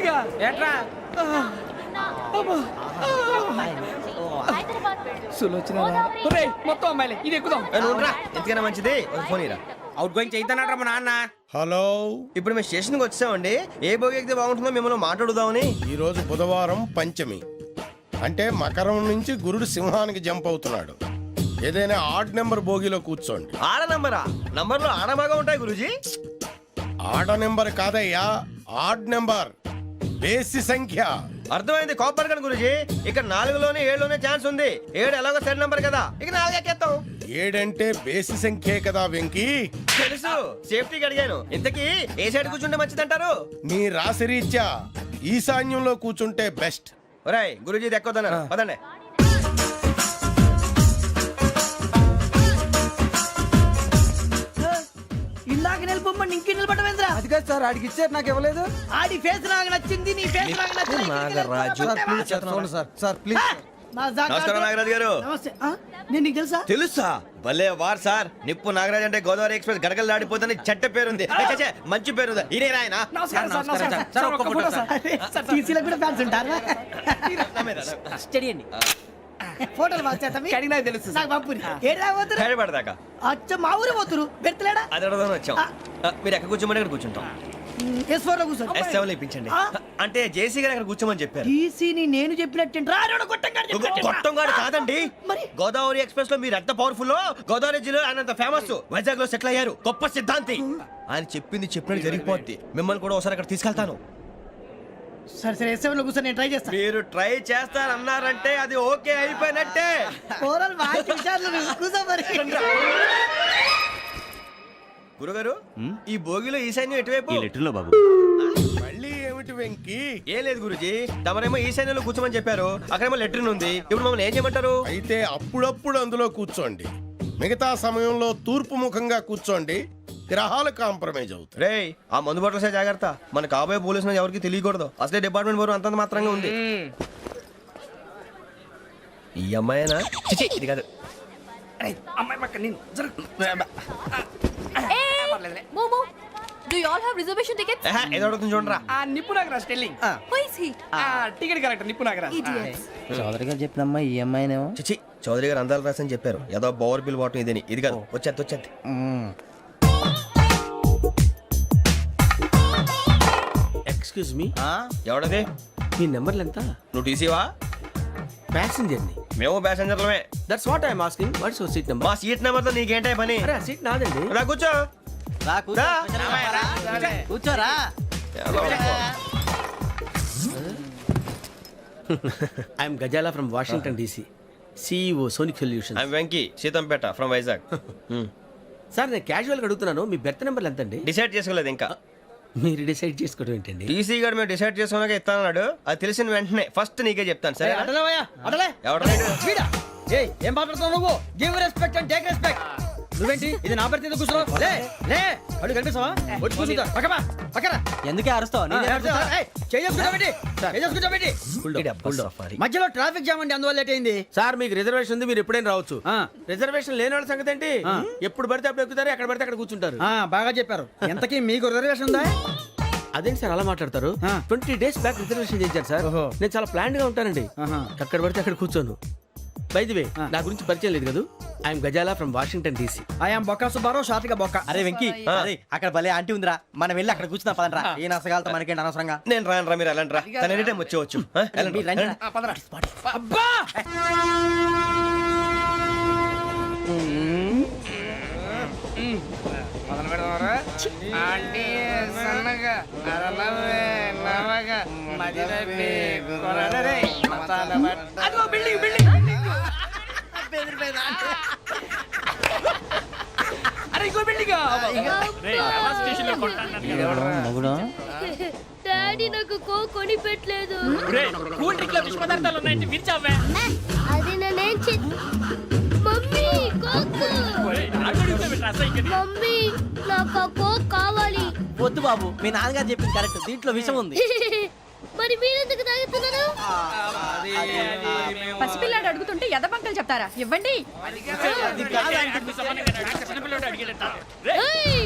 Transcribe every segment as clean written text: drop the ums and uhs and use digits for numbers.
గట్టిగా ఏట్రా సులోచన మొత్తం అమ్మాయిలే ఇది ఎక్కుదాం. ఎందుకైనా మంచిది ఫోన్ ఇరా. అవుట్ గోయింగ్ చేద్దానట్రా మా నాన్న. హలో, ఇప్పుడు మేము స్టేషన్కి వచ్చామండి. ఏ బోగి ఎక్కితే బాగుంటుందో మిమ్మల్ని మాట్లాడుదామని. ఈరోజు బుధవారం పంచమి, అంటే మకరం నుంచి గురుడు సింహానికి జంప్ అవుతున్నాడు. ఏదైనా ఆడ్ నెంబర్ బోగిలో కూర్చోండి. ఆడ నంబరా? నంబర్లో ఆడ బాగా ఉంటాయి గురూజీ. ఆడ నెంబర్ కాదయ్యా, ఆడ్ నెంబర్, బేసి సంఖ్య. అర్థమైంది, కాపర్ కానీ గురూజీ. ఇక్కడ 4లోనే 7లోనే ఛాన్స్ ఉంది. 7 ఎలాగో సెడ్ నంబర్ కదా, ఇక 4 ఎక్కేస్తాం. 7 అంటే బేసి సంఖ్యే కదా వెంకీ. తెలుసు, సేఫ్టీకి అడిగాను. ఇంతకీ ఏ సైడ్ కూర్చుంటే మంచిదంటారు? నీ రాశి రీత్యా ఈశాన్యంలో కూర్చుంటే బెస్ట్. ఒరాయ్ గురూజీ దెక్కొద్దన్నారు, పదండి. ఇందాక నిలబొమ్మని ఇంకే నిలబడమేంద్రా? అది కాదు సార్, ఆడికి ఇచ్చారు నాకు ఇవ్వలేదు. ఆడి ఫేస్ నాకు నచ్చింది, నీ ఫేస్ నాకు నచ్చింది. Nagaraju sir please. నమస్కారం నాగరాజు గారు. నమస్తే. నేను నీకు తెలుసా? తెలుసా? భలే వార్ సార్. నిప్పు నాగరాజ్ అంటే గోదావరి ఎక్స్ప్రెస్ గడగలు దాడిపోతుంది చెట్ట పేరుంది. మంచి పేరు ఇదే ఆయన. టీసీలో కూడా ఫ్యాన్స్ ఉంటారా? స్టడీ అండి. ఫోటోలు కడిగి నాకు తెలుసు. నాకు పంపుని ఏడా పోతురు? హైదరాబాద్ అచ్చ మా ఊరు పోతురు. పెడతలేడా? అది అడగదామని వచ్చాం. మీరు ఎక్కడ కూర్చోమని అక్కడ కూర్చుంటాం. S4 లో కూర్చో. S7 ఇప్పించండి. అంటే జేసీ గారు అక్కడ కూర్చోమని చెప్పారు. టీసీని నేను చెప్పినట్టు గొట్టంగాడు కాదండి. మరి గోదావరి ఎక్స్ప్రెస్ లో మీరు ఎంత పవర్ఫుల్, గోదావరి జిల్లా ఆయన ఫేమస్. వైజాగ్ లో సెటిల్ అయ్యారు, గొప్ప సిద్ధాంతి. ఆయన చెప్పింది చెప్పినట్టు జరిగిపోద్ది. మిమ్మల్ని కూడా ఒకసారి అక్కడ తీసుకెళ్తాను. సరే సరే S7 లో కూర్చో, నేను ట్రై చేస్తాను. మీరు ట్రై చేస్తారన్నారంటే అది ఓకే అయిపోయినట్టే. ఓవరాల్ వాయిస్ విషయాలు కూర్చో మరి. గురుగారు, ఈ భోగిలో ఈశాన్యం ఎటువైపు? బాబు మళ్ళీ ఏమిటి వెంకీ? ఏం లేదు గురుజీ, తమరేమో ఈశాన్యంలో కూర్చోమని చెప్పారు. అక్కడేమో లెట్రిన్ ఉంది. ఇప్పుడు మమ్మల్ని ఏం చేయమంటారు? అయితే అప్పుడప్పుడు అందులో కూర్చోండి. మిగతా సమయంలో తూర్పు ముఖంగా కూర్చోండి. గ్రహాలు కాంప్రమైజ్ అవుతాయి. రే, ఆ మందు బట్టలసే జాగ్రత్త. మన కాబోయే పోలీసులు ఎవరికి తెలియకూడదు. అసలే డిపార్ట్మెంట్ బోరు అంతంత మాత్రంగా ఉంది. ఈ అమ్మాయినా? చిచి, ఇది కాదు. అమ్మాయి పక్క నేను Momo, do you all have reservation tickets? ఏదో అడుగుతుంది చూడరా. ఆ నిప్పు Nagaraj telling. Who is he? Ticket correct నిప్పు నాగరాజ్. Idiots. చౌదరి గారు చెప్పినమ్మా ఈ అమ్మాయినేమో. చిచి, చౌదరి గారు అందాలు రాసని చెప్పారు. ఏదో బోర్ బిల్ వాటం ఇదని. ఇది కాదు, వచ్చేది. Excuse me, ఎవడది? మీ నెంబర్లు ఎంత? నువ్వు టీసీవా? ప్యాసింజర్ ని. మేము ప్యాసెంజర్లమే. That's what I'm asking. What's your seat number? మా సీట్ నెంబర్ తో నీకేంటే పని? అరే ఆ సీట్ నాదండి. రా కూర్చో. రా. కూర్చోరా. I'm Gazala from Washington DC, CEO Sonic Solutions. I'm Venky, Seethampeta from Vizag. Sir నేను క్యాజువల్ గా అడుగుతున్నాను, మీ బెర్త్ నెంబర్లు ఎంత అండి? డిసైడ్ చేసుకోలేదు ఇంకా. మీరు డిసైడ్ చేసుకోవడం ఏంటండి? టీసీ గారు మేము డిసైడ్ చేసుకున్నాక ఇస్తానన్నాడు. అది తెలిసిన వెంటనే ఫస్ట్ నీకే చెప్తాను. సరే? ఎవరు? ఏం మాట్లాడుతున్నావు నువ్వు? Give respect and take respect. నువ్వేంటి ఇది నా పరిస్థితి ఎందుకు కూర్చున్నావు? లే లే, అడుగు కనిపిస్తావా? వచ్చి కూర్చుంటా. పక్కన ఎందుకే అరుస్తావు? మధ్యలో ట్రాఫిక్ జామ్ అండి, అందువల్ల లేట్ అయింది. సార్ మీకు రిజర్వేషన్ ఉంది, మీరు ఎప్పుడైనా రావచ్చు. రిజర్వేషన్ లేని వాళ్ళ సంగతి ఏంటి? ఎప్పుడు పడితే అప్పుడు ఎక్కుతారు, ఎక్కడ పడితే అక్కడ కూర్చుంటారు. బాగా చెప్పారు. ఎంతకీ మీకు రిజర్వేషన్ ఉందా? అదేంటి సార్ అలా మాట్లాడతారు? 20 days బ్యాక్ రిజర్వేషన్ చేయించారు సార్. నేను చాలా ప్లాన్డ్ గా ఉంటానండి. అక్కడ పడితే అక్కడ కూర్చోను. బై ది వే, నా గురించి పరిచయం లేదు కదా. I'm Gazala from Washington DC. I'm Bokka Subbarao, షార్ట్గా బొక్క. అరే వెంకీ, అక్కడ భలే ఆంటీ ఉందిరా, మనం వెళ్ళి అక్కడ కూర్చున్నా పదనరా. ఏ నసగాలతో మనకేంటి అనవసరంగా. నేను రాను, మీరు ఎలాంటి రా. తన ఎనీ టైం వచ్చేవచ్చు. అబ్బా మొదలు పెడదామరా? ఆంటీ సన్నగా అరలవే నవగా మదిరపి కొరడరే మసాల బట్ట. అదిగో బిల్డింగ్ బిల్డింగ్. అరే ఇంకో బిల్డింగ్. డాడీ నాకు కోక్ కొని పెట్టలేదు. కూల్ డ్రింక్ లో విష పదార్థాలు ఉన్నాయంటే విరిచావే. అది నేనేం మమ్మీ కోక్. మమ్మీ నాకు ఆ కోక్ కావాలి. వద్దు బాబు, మీ నాన్నగారు చెప్పింది కరెక్ట్, దీంట్లో విషయం ఉంది. మరి మీరెందుకు తాగుతున్నారు? పసిపిల్లాడు అడుగుతుంటే ఎదబంకలు చెప్తారా? ఇవ్వండి. ఏయ్!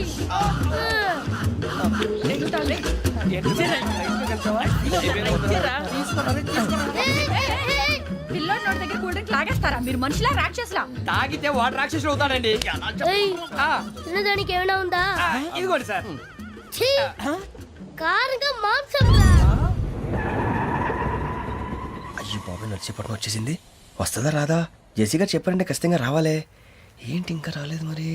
పిల్లోడి నోటి దగ్గర కూల్ డ్రింక్ లాగేస్తారా మీరు మనుషులా రాక్షసులా తాగితే వాడు రాక్షసులు అవుతాడండి తినడానికి ఏమైనా ఉందా ఇదిగోండి సార్ కారంగా మాంసం అయ్యో బాబాయ్ నడిచేపట్నం వచ్చేసింది. వస్తుందా రాదా? జెసీ గారు చెప్పారంటే ఖచ్చితంగా రావాలే. ఏంటి ఇంకా రాలేదు మరి?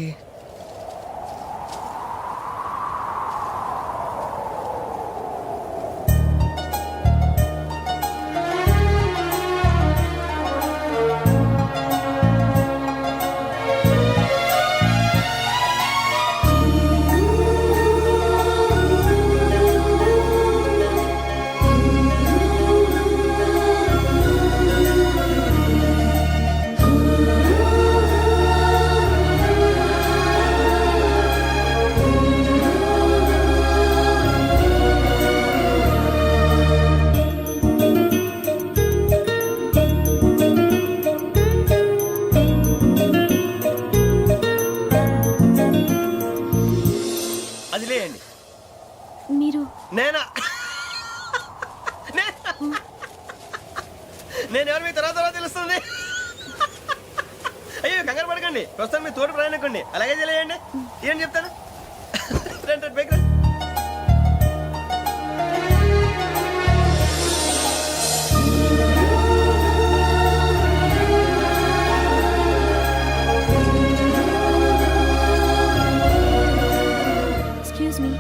అది లేయండి. మీరు నేనా? నేను ఎవరు మీ తర్వాత తెలుస్తుంది. అయ్యో కంగారు పడకండి, ప్రస్తుతం మీ తోటి ప్రయాణకండి. అలాగే తెలియండి. ఏం చెప్తాను? రండి రండి, బైక్ రండి. ఎక్స్క్యూజ్ మీ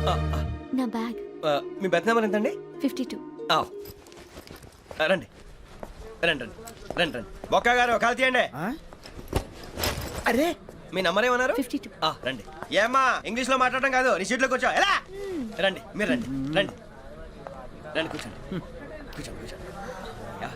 నా బ్యాగ్ మీ బెత్ నెంబర్ ఎంతండి? 52. రండి రండి రండి రండి రండి. బొక్క గారు కాల్ తీయండి. అరే మీ నంబర్ ఏమన్నారు? 52. రండి. ఏమ్మా ఇంగ్లీష్ లో మాట్లాడడం కాదు, నీ సీట్లోకి వచ్చా. ఎలా రండి, మీరు రండి రండి రండి, కూర్చోండి కూర్చోండి కూర్చోండి. యా.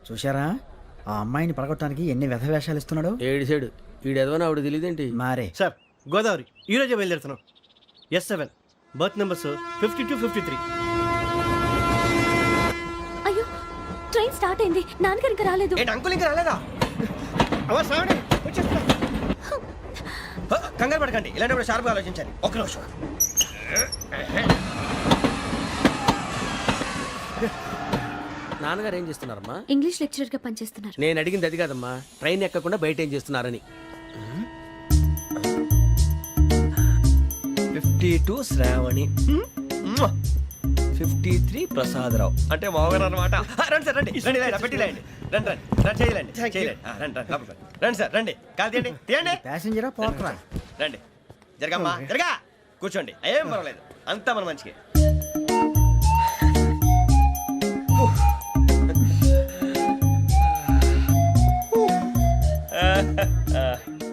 చూశారా ఆ అమ్మాయిని పడగొట్టడానికి ఎన్ని వ్యధ వేషాలు ఇస్తున్నాడు. ఏడు సైడు ఈడెదవని ఆవిడ తెలియదేంటి? మారే సార్ గోదావరి ఈరోజే బయలుదేరుతున్నాం. S7 berth numbers 52, 53. అయ్యో ట్రైన్ స్టార్ట్ అయింది, నాన్నగారు ఇంకా రాలేదు. ఏంటి అంకుల్ ఇంకా రాలేదా? కంగారు పడకండి, ఇలాంటప్పుడు షార్ప్గా ఆలోచించాలి. ఒక్క నిమిషం. నాన్నగారు ఏం చేస్తున్నారమ్మా? ఇంగ్లీష్ లెక్చరర్ గా పనిచేస్తున్నారు. నేను అడిగింది అది కాదమ్మా, ట్రైన్ ఎక్కకుండా బయట ఏం చేస్తున్నారని. 52 శ్రావణి, 53 ప్రసాదరావు అంటే మామగారు అనమాట. రండి సార్ రండి రండి, పెట్టి లేండి. రండి రండి రండి, చేయలేండి చేయలేండి. రండి రండి లోపలికి రండి. రండి సార్ రండి, కాల్ తీయండి తీయండి. ప్యాసింజరా పోట్రా. రండి జరగమ్మా జరగా, కూర్చోండి. ఏం పర్వాలేదు, అంతా మన మంచికి.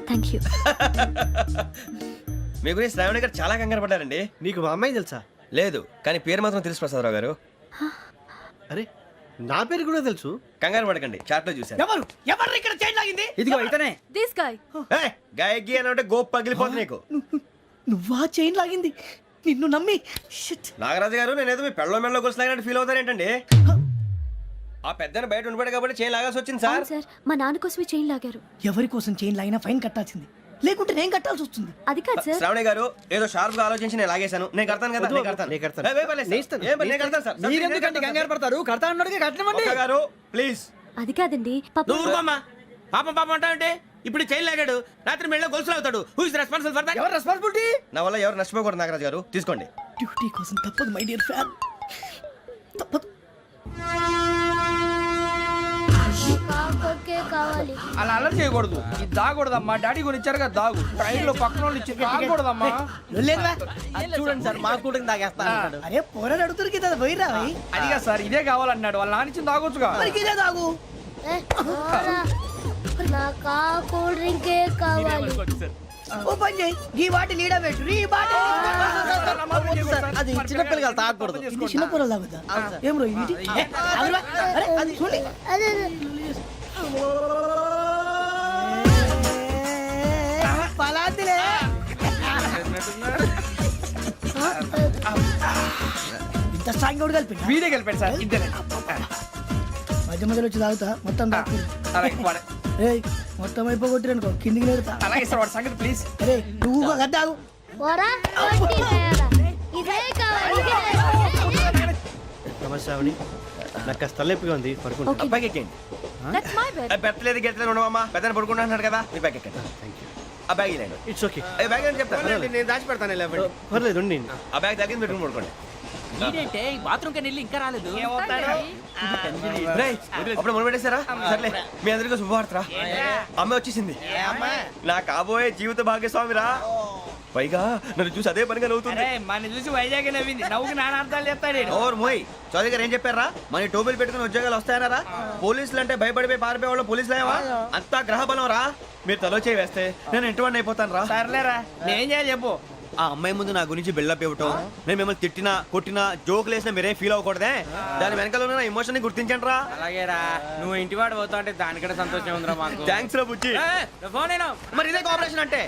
Thank you. మీ గురించి శ్రావణి గారు చాలా కంగారు పడ్డారండి. నీకు మా అమ్మాయి తెలుసా? లేదు, కానీ పేరు మాత్రం తెలుసు ప్రసాదరావు గారు. అరే నా పేరు కూడా తెలుసు. కంగారు పడకండి, చాట్ లో చూశాను. ఎవరు ఎవరు ఇక్కడ చైన్ లాగింది? ఇదిగో ఇతనే. This guy. గాయకి అని అంటే గోప్ పగిలిపోతుంది నీకు. నువ్వా చైన్ లాగింది? నిన్ను నమ్మి నాగరాజు గారు, నేనేదో మీ పెళ్ళ మెళ్ళలో కొలిసిలాగినట్టు ఫీల్ అవుతారు ఏంటండి? ఆ పెద్దని బయట ఉండిపోయాడు కాబట్టి చైన్ లాగాల్సి వచ్చింది సార్. సార్ మా నాన్న కోసమే చైన్ లాగారు. ఎవరి కోసం చైన్ లాగినా ఫైన్ కట్టాల్సింది, లేకుంటే నేను కట్టాల్సి వస్తుంది. అది కాదు సార్. శ్రావణి గారు ఏదో షార్ప్ గా ఆలోచించి నేను లాగేశాను. నేను కడతాను కదా, నేను కడతాను. నేను కడతాను. ఏ, పర్లేదు సార్. ఏం పర్లేదు, నేను కడతాను సార్. మీరెందుకంటే కంగారు పడతారు? కడతా అన్నాడుగా కట్టమండి. ఒక్క గారు ప్లీజ్. అది కాదండి పాప. నువ్వు ఊరుకోమ్మా. పాపం పాపం అంటావంటే ఇప్పుడు చైన్ లాగాడు, రాత్రి మెళ్ళ గొలుసులు అవుతాడు. Who is responsible for that? ఎవరు రెస్పాన్సిబిలిటీ? నా వల్ల ఎవరు నష్టపోకూడదు నాగరాజు గారు, తీసుకోండి. డ్యూటీ కోసం తప్పదు మై డియర్ ఫ్యాన్, తప్పదు. కావాలి. అలా అలర్ట్ చేయకూడదు. ఇది దాగకూడదమ్మా, డాడీ కొని ఇచ్చారు కదా దాగు. ట్రైన్ లో పక్కన వాళ్ళు ఇచ్చి దాగకూడదమ్మా. చూడండి సార్ మా కూడా తాగేస్తా అన్నాడు. అరే పోరాడు అడుగుతారు కదా పోయిరా. అదిగా సార్ ఇదే కావాలన్నాడు, వాళ్ళ నానిచ్చింది తాగొచ్చుగా. ఇదే తాగు. నాకు కూల్ డ్రింకే కావాలి. ఓ పని చేయి, ఈ బాటిల్ లీడ పెట్టు. ఈ బాటిల్ అది చిన్నపిల్లలు తాగకూడదు. చిన్న పొరలు తాగుతా. ఏం రో ఇది? అరే అది చూడండి. పలాతిలే. ఇంత స్ట్రాంగ్ కూడా కలిపి వీడే కలిపాడు సార్ ఇద్దరే మధ్య మధ్యలో వచ్చి తాగుతా మొత్తం అలాగే వాడు. ఏయ్ మొత్తం అయిపోగొట్టిరనుకో కిందికి నేడుతా అలాగే సార్ వాడు సంగతి ప్లీజ్ అరే నువ్వు గద్దాగు నమస్తే ఆవిడ నాకు కాస్త తలెప్పిగా ఉంది పడుకుంటా Okay. బ్యాగ్ ఎక్కండి That's my bed. పెట్టలేదు గెట్టలేదు ఉండమమ్మా పెద్దని పడుకుంటున్నాడు కదా మీ బ్యాగ్ ఎక్కండి ఆ బ్యాగ్ ఇలాండి ఇట్స్ ఓకే ఏ బ్యాగ్ అని చెప్తాను నేను దాచి పెడతాను పర్లేదు ఉండి ఆ బ్యాగ్ తగ్గింది పెట్టుకుని పడుకోండి బాత్రూమ్ కని వెళ్ళి ఇంకా రాలేదు రేయ్, అప్పుడు మొదలు పెట్టేశారా సర్లే మీ అందరికీ శుభవార్తరా అమ్మ వచ్చేసింది నా కాబోయే జీవిత భాగ్యస్వామిరా పైగా నన్ను చూసి అదే పనిగా నవ్వుతుంది మన చూసి వైజాగ్ నవ్వింది నవ్వుకి నాన్న అర్థాలు చెప్తాడు ఓర్ మోయ్ చౌదరి గారు ఏం చెప్పారా మన టోబీలు పెట్టుకుని ఉద్యోగాలు వస్తాయనరా పోలీసులు అంటే భయపడిపోయి పారిపోయే వాళ్ళు పోలీసులేవా అంతా గ్రహ బలం రా మీరు తలో చేయి వేస్తే నేను ఇంటివాడిని అయిపోతాను రా సర్లేరా నేనేం చేయాలి చెప్పు ఆ అమ్మాయి ముందు నా గురించి బిల్డప్ ఇవ్వటం నేను మిమ్మల్ని తిట్టినా కొట్టినా జోకులు వేసినా మీరేం ఫీల్ అవ్వకూడదే దాని వెనకాల ఉన్న ఎమోషన్ ని గుర్తించండి రా అలాగేరా నువ్వు ఇంటివాడు పోతా అంటే దానికంటే సంతోషం ఉందిరా మాకు థ్యాంక్స్ రా బుజ్జి ఫోన్ అయినా మరి ఇదే కోఆపరేషన్ అంటే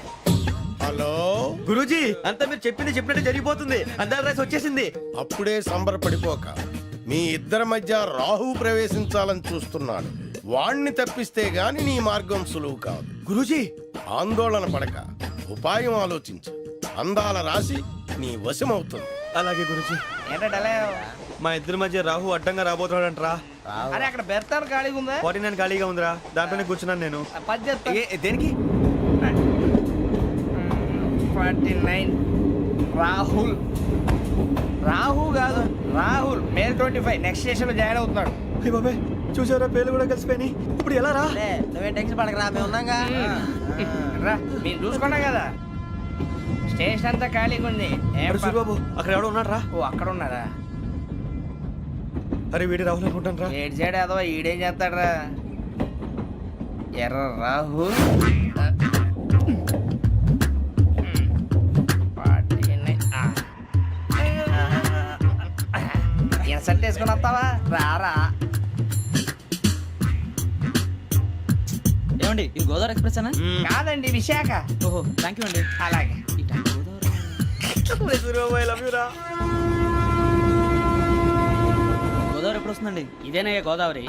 హలో గురూజీ అంతా మీరు చెప్పింది చెప్పినట్టు జరిగిపోతుంది అందాల రైస్ వచ్చేసింది అప్పుడే సంబరపడిపోక మీ ఇద్దరి మధ్య రాహు ప్రవేశించాలని చూస్తున్నాడు వాణ్ణి తప్పిస్తే గాని నీ మార్గం సులువు కాదు గురూజీ ఆందోళన పడక ఉపాయం ఆలోచించు అందాల రాశి నీ వశమవుతుంది అలాగే గురూజీ ఏంటంటే మా ఇద్దరి మధ్య రాహు అడ్డంగా రాబోతున్నాడంట్రా అరే అక్కడ బెర్తాను ఖాళీగా ఉందా 49 ఖాళీగా ఉందిరా దాంట్లోనే కూర్చున్నాను నేను పది చెప్తా దేనికి 49 రాహుల్ రాహు కాదు రాహుల్ మే 25 నెక్స్ట్ స్టేషన్ లో జాయిన్ అవుతున్నాడు అయ్య బాబాయ్ చూసారా పేర్లు కూడా కలిసిపోయినాయి ఇప్పుడు ఎలా రా నువ్వేం టెన్షన్ పడకరా మేము ఉన్నాగా రా మీరు చూసుకున్నా కదా స్టేషన్ అంతా ఖాళీగా ఉంది ఏం అరే సూరిబాబు అక్కడ ఎవడో ఉన్నాడు రా ఓ అక్కడ ఉన్నారా అరే వీడి రాహుల్ అనుకుంటాను రా ఏడు సైడ్ అదో ఈడేం చేస్తాడరా ఎర్ర రాహు ఇన్సల్ట్ వేసుకుని వస్తావా రారా ఏమండి ఇది గోదావరి ఎక్స్ప్రెస్ అనా కాదండి విశాఖ ఓహో థ్యాంక్ యూ అండి అలాగే సూరిబాబు ఐ లవ్ యు రా గోదావరి ఎప్పుడు వస్తుందండి ఇదేనయ్య గోదావరి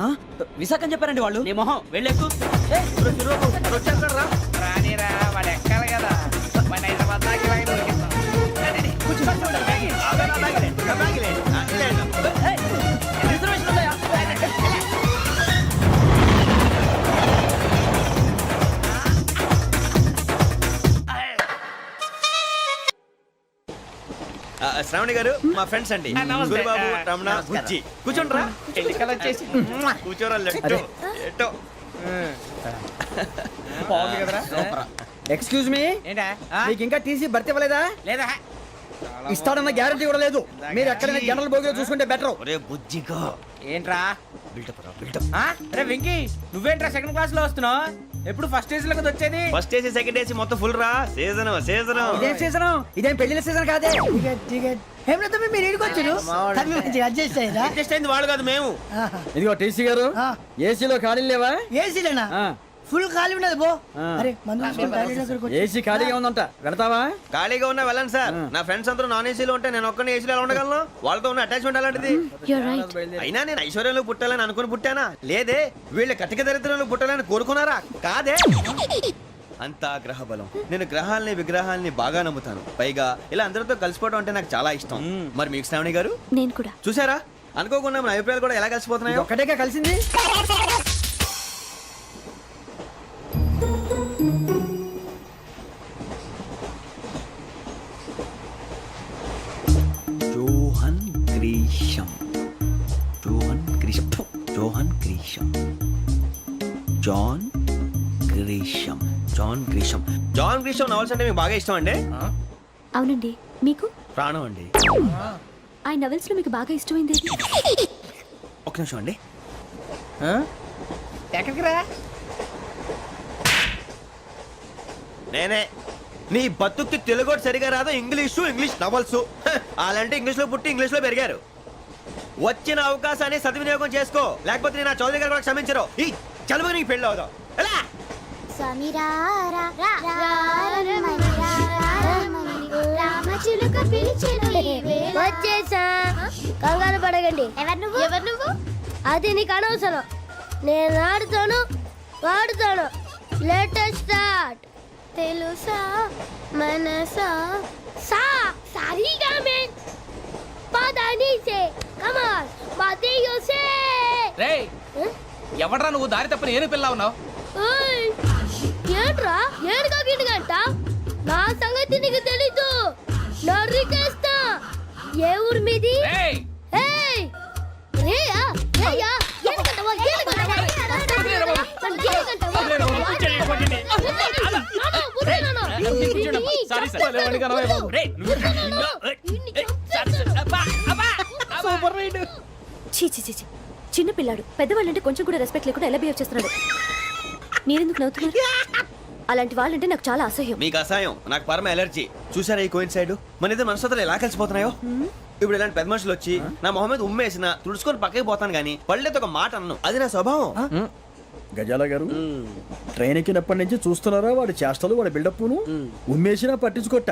విశాఖ అని చెప్పారండి వాళ్ళు నీ మొహం వెళ్ళెక్కు వచ్చేస్తాడు రా రానిరా వాడు ఎక్కాలి కదా మన హైదరాబాద్ దాకా ఇలాగే దొరికిస్తాం. రండి, రండి, కూర్చో. రిజర్వేషన్ ఉందా? శ్రావణి గారు మా ఫ్రెండ్స్ అండి నమస్తే. సూరిబాబు రమణ బుజ్జి కూర్చోండి రా ఎన్నికలు వచ్చేసి కూర్చోరా లెట్టో ఎట్టో బాగుంది కదరా ఎక్స్క్యూజ్ మీ ఏంటా మీకు ఇంకా టీసీ భర్తీ ఇవ్వలేదా లేదా ఇస్తాడన్న గ్యారంటీ కూడా లేదు మీరు ఎక్కడైనా జనరల్ బోగిలో చూసుకుంటే బెటర్ ఒరే బుజ్జిగా ఏంట్రా బిల్డప్ రా బిల్డప్ అరే వెంకీ నువ్వేంట్రా సెకండ్ క్లాస్ లో వస్తున్నావు ఎప్పుడు ఫస్ట్ ఏజ్ లో కదా వచ్చేది ఫస్ట్ ఏసీ సెకండ్ ఏసీ మొత్తం ఫుల్ రా సీజన్ సీజన్ ఇదేం సీజన్ ఇదేం పెళ్లిన సీజన్ కాదే మీరు ఇడికొచ్చారు అడ్జస్ట్ అయ్యారా అడ్జస్ట్ అయింది వాళ్ళు కాదు మేము ఇదిగో టీసీ గారు ఏసీలో ఖాళీ లేవా ఏసీలేనా ఆ. ఫుల్ ఖాళీ ఉన్నది పో ఆ. అరే మందు ఏసీ ఖాళీగా ఉందంట వెళతావా ఖాళీగా ఉన్నా వెళ్ళండి సార్ నా ఫ్రెండ్స్ అందరూ నాన్ ఏసీలో ఉంటే నేను ఒక్కనే ఏసీలో ఎలా ఉండగలను వాళ్ళతో ఉన్న అటాచ్మెంట్ అలాంటిది You're right. అయినా నేను ఐశ్వర్యంలో పుట్టాలని అనుకుని పుట్టానా లేదే వీళ్ళ కటిక దరిద్రంలో పుట్టాలని కోరుకున్నారా కాదే అంతా గ్రహ బలం నేను గ్రహాలని విగ్రహాలని బాగా నమ్ముతాను పైగా ఇలా అందరితో కలిసిపోవడం అంటే నాకు చాలా ఇష్టం మరి మీకు శ్రావణి గారు నేను కూడా చూసారా అనుకోకుండా మన అభిప్రాయాలు కూడా ఎలా కలిసిపోతున్నాయో ఒక్కటేగా కలిసింది Johan Grisham Johan Grisham Johan Grisham John Grisham John Grisham John Grisham novels అంటే మీకు బాగా ఇష్టం అండి అవునండి మీకు ప్రాణం అండి ఆ నవెల్స్ లో మీకు బాగా ఇష్టమైంది ఏది? ఒక నిమిషం అండి ఎక్కడికి రా నేనే నీ బతుక్కి తెలుగు సరిగా రాదు ఇంగ్లీషు ఇంగ్లీష్ నవల్స్ అలాంటి ఇంగ్లీష్ లో పుట్టి ఇంగ్లీష్ లో పెరిగారు వచ్చిన అవకాశాన్ని సద్వినియోగం చేసుకో లేకపోతే నేను నా చౌదరి గారు కూడా క్షమించరు ఈ చలువు నీకు పెళ్ళి అవుదాం ఎలా రామచిలుక పిలిచెను వచ్చేసా కంగారు పడకండి. ఎవరు నువ్వు అది నీకు అనవసరం. నేను ఆడుతాను వాడుతాను. Latest start. తెలుసా మనసా సా సారీగా మే పదని సే కమాన్ బాతియో సే. రేయ్ ఎవడ్రా నువ్వు దారి తప్పని ఏను పిల్ల ఉన్నావు? ఓయ్ ఏంట్రా ఏడుగా గిడుగంట? నా సంగతి నీకు తెలీదు. నరికేస్తా. ఏ ఊరు మీది? రేయ్ ఏయ్ రేయా రేయా ఏడుగంటవా ఏడుగంటవా సారీ సార్. రేయ్ సూపర్ రైడ్. చీ చీ చీ చీ. చిన్న పిల్లాడు పెద్దవాళ్ళంటే కొంచెం కూడా రెస్పెక్ట్ లేకుండా ఎలా బిహేవ్ చేస్తున్నాడు. మీరెందుకు నవ్వుతున్నారు? అలాంటి వాళ్ళంటే నాకు చాలా అసహ్యం. మీకు అసహాయం, నాకు పరమ ఎలర్జీ. చూసారా ఈ కోయిన్ సైడ్ మన ఇద్దరు మనస్తత్వాలు ఎలా కలిసిపోతున్నాయో. ఇప్పుడు ఇలాంటి పెద్ద మనుషులు వచ్చి నా మొహం మీద ఉమ్మేసిన తుడుచుకొని పక్కకి పోతాను కానీ పళ్ళేతో ఒక మాట అన్ను. అది నా స్వభావం. గజాల గారు ట్రైన్ ఎక్కినప్పటి నుంచి చూస్తున్నారా వాడి చేష్టలు వాడి బిల్డప్ను. ఉమ్మేసినా పట్టించుకోట.